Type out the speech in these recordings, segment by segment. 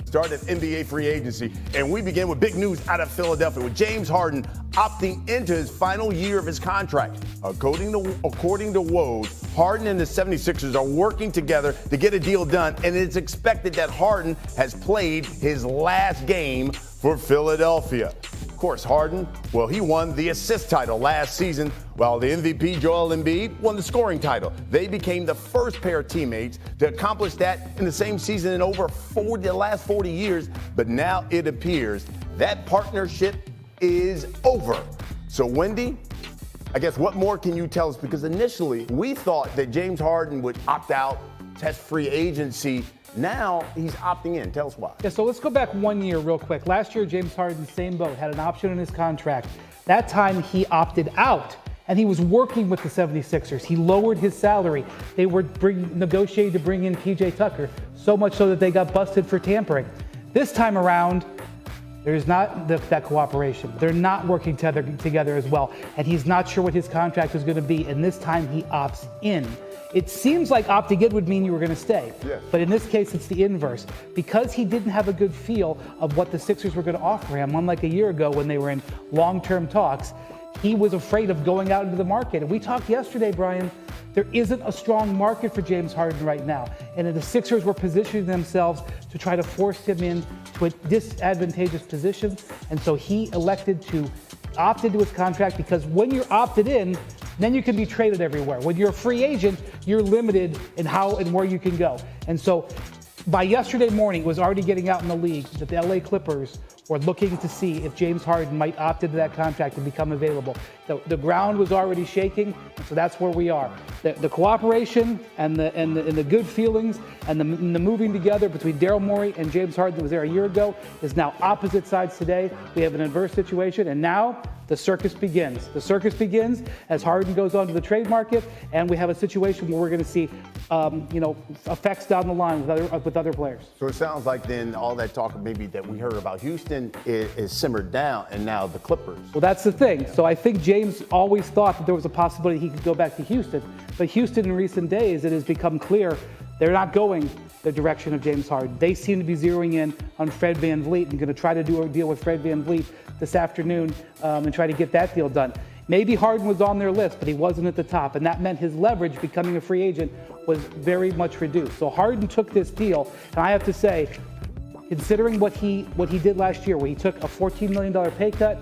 Started NBA free agency, and we begin with big news out of Philadelphia with James Harden opting into his final year of his contract. According to Woj, Harden and the 76ers are working together to get a deal done, and it's expected that Harden has played his last game for Philadelphia. Of course, Harden, well, he won the assist title last season, while the MVP, Joel Embiid, won the scoring title. They became the first pair of teammates to accomplish that in the same season in over the last 40 years, but now it appears that partnership is over. So, Wendy, I guess what more can you tell us? Because initially, we thought that James Harden would opt out, test free agency. Now he's opting in. Tell us why. Yeah, so let's go back 1 year real quick. Last year, James Harden, same boat, had an option in his contract. That time he opted out, and he was working with the 76ers. He lowered his salary. They were negotiating to bring in PJ Tucker, so much so that they got busted for tampering. This time around, there's not that cooperation. They're not working together as well, and he's not sure what his contract is going to be, and this time he opts in. It seems like opting in would mean you were going to stay. Yes. But in this case, it's the inverse. Because he didn't have a good feel of what the Sixers were going to offer him, unlike a year ago when they were in long-term talks, he was afraid of going out into the market. And we talked yesterday, Brian, there isn't a strong market for James Harden right now. And the Sixers were positioning themselves to try to force him into a disadvantageous position. And so he elected to opt into his contract, because when you're opted in, then you can be traded everywhere. When you're a free agent, you're limited in how and where you can go. And so by yesterday morning, it was already getting out in the league that the LA Clippers were looking to see if James Harden might opt into that contract and become available. The ground was already shaking, and so that's where we are. The cooperation and the good feelings and the moving together between Daryl Morey and James Harden that was there a year ago is now opposite sides today. We have an adverse situation, and now the circus begins. The circus begins as Harden goes onto the trade market, and we have a situation where we're going to see, effects down the line with other players. So it sounds like then all that talk maybe that we heard about Houston is simmered down, and now the Clippers. Well, that's the thing. So I think James always thought that there was a possibility he could go back to Houston, but Houston in recent days, it has become clear they're not going the direction of James Harden. They seem to be zeroing in on Fred VanVleet and going to try to do a deal with Fred VanVleet this afternoon and try to get that deal done. Maybe Harden was on their list, but he wasn't at the top, and that meant his leverage becoming a free agent was very much reduced. So Harden took this deal, and I have to say, considering what he did last year, where he took a $14 million pay cut,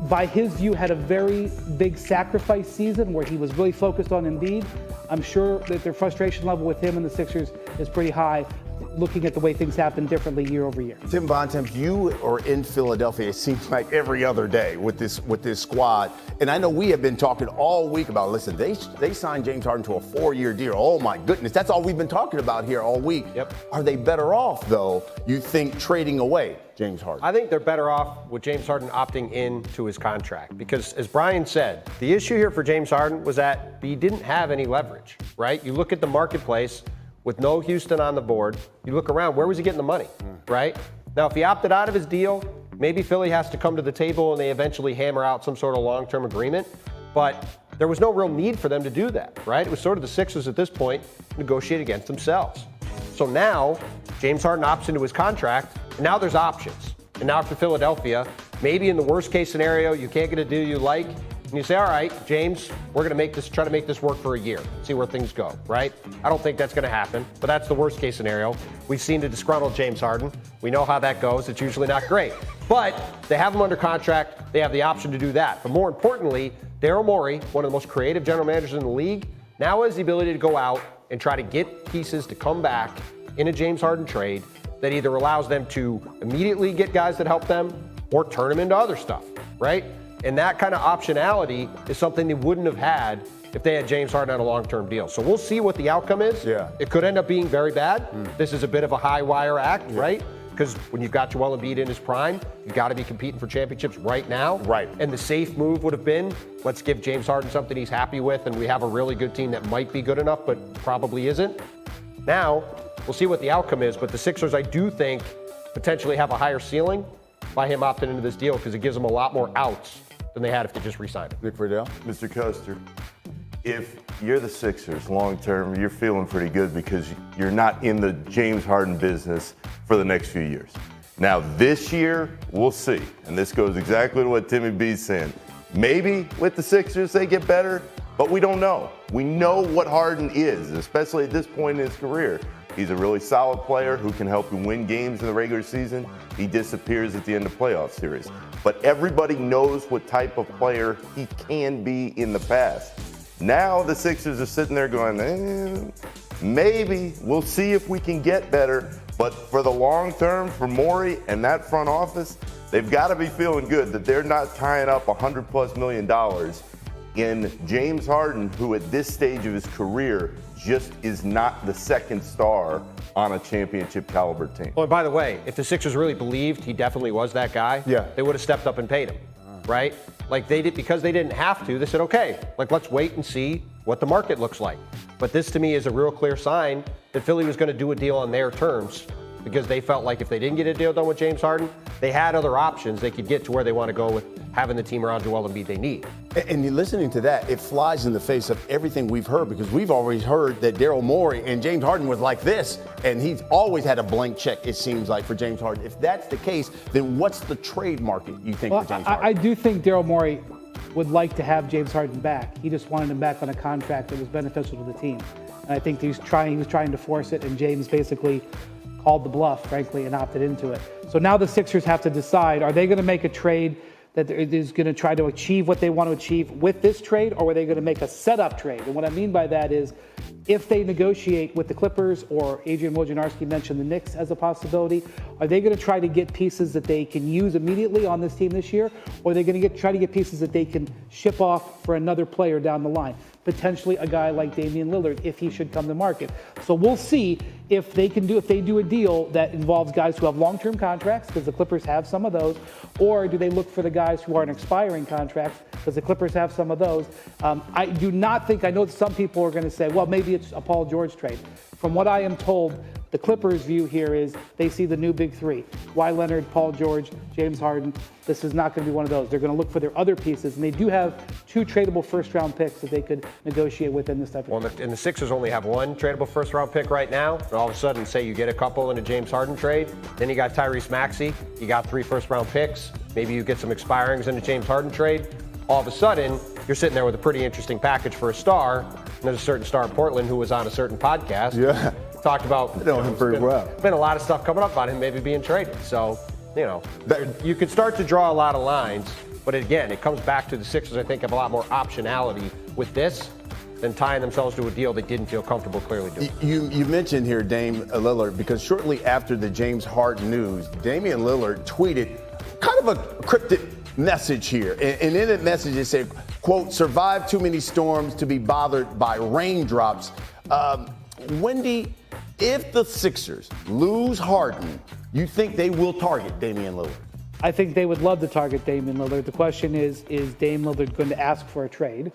by his view, had a very big sacrifice season where he was really focused on Embiid. I'm sure that their frustration level with him and the Sixers is pretty high, looking at the way things happen differently year over year. Tim Bontemps, you are in Philadelphia, it seems like every other day with this squad. And I know we have been talking all week about, listen, they signed James Harden to a 4-year deal. Oh, my goodness. That's all we've been talking about here all week. Yep. Are they better off, though, you think, trading away James Harden? I think they're better off with James Harden opting in to his contract, because as Brian said, the issue here for James Harden was that he didn't have any leverage, right? You look at the marketplace with no Houston on the board, you look around, where was he getting the money, right? Now, if he opted out of his deal, maybe Philly has to come to the table and they eventually hammer out some sort of long-term agreement, but there was no real need for them to do that, right? It was sort of the Sixers at this point negotiate against themselves. So now, James Harden opts into his contract, and now there's options. And now for Philadelphia, maybe in the worst case scenario, you can't get a deal you like, and you say, all right, James, we're going to try to make this work for a year, see where things go, right? I don't think that's going to happen, but that's the worst case scenario. We've seen the disgruntled James Harden. We know how that goes. It's usually not great. But they have him under contract. They have the option to do that. But more importantly, Daryl Morey, one of the most creative general managers in the league, now has the ability to go out and try to get pieces to come back in a James Harden trade that either allows them to immediately get guys that help them or turn them into other stuff, right? And that kind of optionality is something they wouldn't have had if they had James Harden on a long-term deal. So we'll see what the outcome is. Yeah. It could end up being very bad. This is a bit of a high-wire act, right? Because when you've got Joel Embiid in his prime, you've got to be competing for championships right now. Right. And the safe move would have been, let's give James Harden something he's happy with, and we have a really good team that might be good enough, but probably isn't. Now, we'll see what the outcome is, but the Sixers, I do think, potentially have a higher ceiling by him opting into this deal, because it gives them a lot more outs than they had if they just re-signed him. Nick Friedel? Mr. Coaster, if you're the Sixers long term, you're feeling pretty good because you're not in the James Harden business. for the next few years. Now, this year, we'll see. And this goes exactly to what Timmy B's saying. Maybe with the Sixers, they get better, but we don't know. We know what Harden is, especially at this point in his career. He's a really solid player who can help you win games in the regular season. He disappears at the end of playoff series. But everybody knows what type of player he can be in the past. Now the Sixers are sitting there going, maybe we'll see if we can get better. But for the long term, for Morey and that front office, they've got to be feeling good that they're not tying up $100+ million in James Harden, who at this stage of his career just is not the second star on a championship caliber team. Oh, and by the way, if the Sixers really believed he definitely was that guy, they would have stepped up and paid him, right? Like they did, because they didn't have to. They said, okay, like let's wait and see what the market looks like. But this to me is a real clear sign that Philly was going to do a deal on their terms, because they felt like if they didn't get a deal done with James Harden, they had other options they could get to where they want to go with having the team around Joel Embiid they need. And you're listening to that, it flies in the face of everything we've heard, because we've always heard that Daryl Morey and James Harden was like this, and he's always had a blank check, it seems like, for James Harden. If that's the case, then what's the trade market, you think, for James Harden? I do think Daryl Morey would like to have James Harden back. He just wanted him back on a contract that was beneficial to the team. And I think he was trying to force it, and James basically called the bluff, frankly, and opted into it. So now the Sixers have to decide, are they going to make a trade that is going to try to achieve what they want to achieve with this trade, or are they going to make a setup trade? And what I mean by that is, if they negotiate with the Clippers, or Adrian Wojnarowski mentioned the Knicks as a possibility, are they going to try to get pieces that they can use immediately on this team this year, or are they going to try to get pieces that they can ship off for another player down the line? Potentially a guy like Damian Lillard, if he should come to market. So we'll see if they do a deal that involves guys who have long-term contracts, because the Clippers have some of those, or do they look for the guys who are in expiring contracts, because the Clippers have some of those. I do not think, I know that some people are going to say, well, maybe it's a Paul George trade. From what I am told, the Clippers' view here is they see the new big three: Kawhi Leonard, Paul George, James Harden. This is not going to be one of those. They're going to look for their other pieces, and they do have 2 tradable first-round picks that they could negotiate with in this type of trade. And the Sixers only have 1 tradable first-round pick right now. And all of a sudden, say you get a couple in a James Harden trade, then you got Tyrese Maxey, you got 3 first-round picks, maybe you get some expirings in a James Harden trade. All of a sudden, you're sitting there with a pretty interesting package for a star. And there's a certain star in Portland who was on a certain podcast. Yeah. Talked about, I know him very well. Been a lot of stuff coming up about him maybe being traded. So, you could start to draw a lot of lines. But again, it comes back to the Sixers, I think, have a lot more optionality with this than tying themselves to a deal they didn't feel comfortable clearly doing. You mentioned here Dame Lillard, because shortly after the James Harden news, Damian Lillard tweeted kind of a cryptic message here. And in that message it said, quote, "Survived too many storms to be bothered by raindrops." Wendy, if the Sixers lose Harden, you think they will target Damian Lillard? I think they would love to target Damian Lillard. The question is Dame Lillard going to ask for a trade?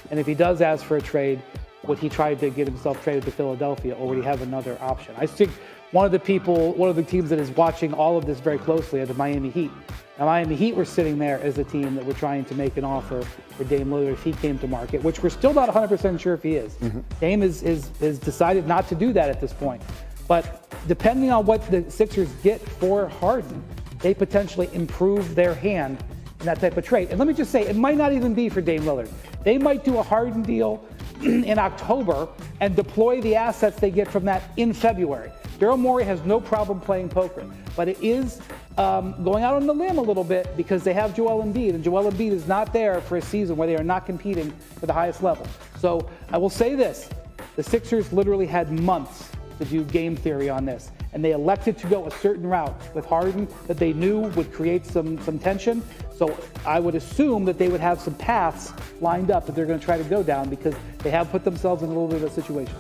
And if he does ask for a trade, would he try to get himself traded to Philadelphia, or would he have another option? I think one of the teams that is watching all of this very closely are the Miami Heat. Now, Miami Heat were sitting there as a team that were trying to make an offer for Dame Lillard if he came to market, which we're still not 100% sure if he is. Dame has decided not to do that at this point. But depending on what the Sixers get for Harden, they potentially improve their hand in that type of trade. And let me just say, it might not even be for Dame Lillard. They might do a Harden deal in October and deploy the assets they get from that in February. Daryl Morey has no problem playing poker, but it is going out on the limb a little bit, because they have Joel Embiid, and Joel Embiid is not there for a season where they are not competing for the highest level. So I will say this, the Sixers literally had months to do game theory on this, and they elected to go a certain route with Harden that they knew would create some tension. So I would assume that they would have some paths lined up that they're going to try to go down, because they have put themselves in a little bit of a situation.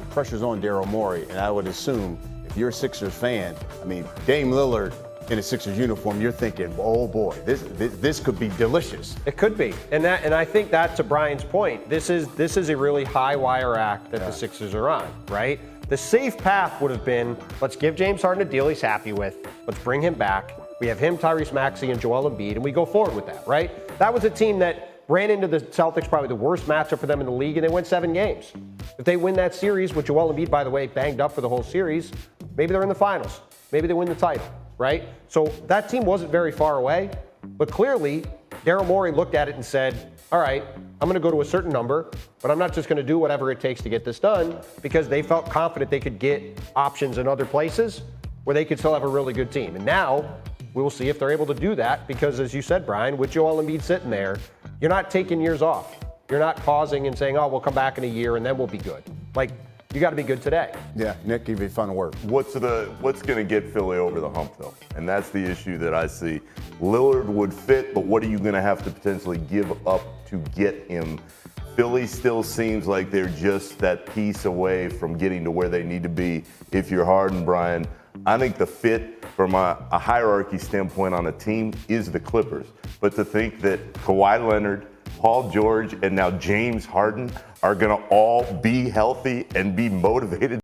Pressure's on Daryl Morey, and I would assume if you're a Sixers fan, Dame Lillard in a Sixers uniform, you're thinking, oh boy, this could be delicious. It could be, and I think that, to Brian's point, this is a really high wire act that the Sixers are on, right? The safe path would have been, let's give James Harden a deal he's happy with, let's bring him back. We have him, Tyrese Maxey, and Joel Embiid, and we go forward with that, right? That was a team that ran into the Celtics, probably the worst matchup for them in the league, and they win 7 games. If they win that series, with Joel Embiid, by the way, banged up for the whole series, maybe they're in the finals. maybe they win the title, right? So that team wasn't very far away, but clearly Daryl Morey looked at it and said, all right, I'm going to go to a certain number, but I'm not just going to do whatever it takes to get this done, because they felt confident they could get options in other places where they could still have a really good team. And now we will see if they're able to do that, because as you said, Brian, with Joel Embiid sitting there, you're not taking years off. You're not pausing and saying, oh, we'll come back in a year and then we'll be good. Like, you got to be good today. Yeah, Nick, give you fun work. What's going to get Philly over the hump, though? And that's the issue that I see. Lillard would fit, but what are you going to have to potentially give up to get him? Philly still seems like they're just that piece away from getting to where they need to be. If you're Harden, Brian, I think the fit from a hierarchy standpoint on a team is the Clippers. But to think that Kawhi Leonard, Paul George, and now James Harden are going to all be healthy and be motivated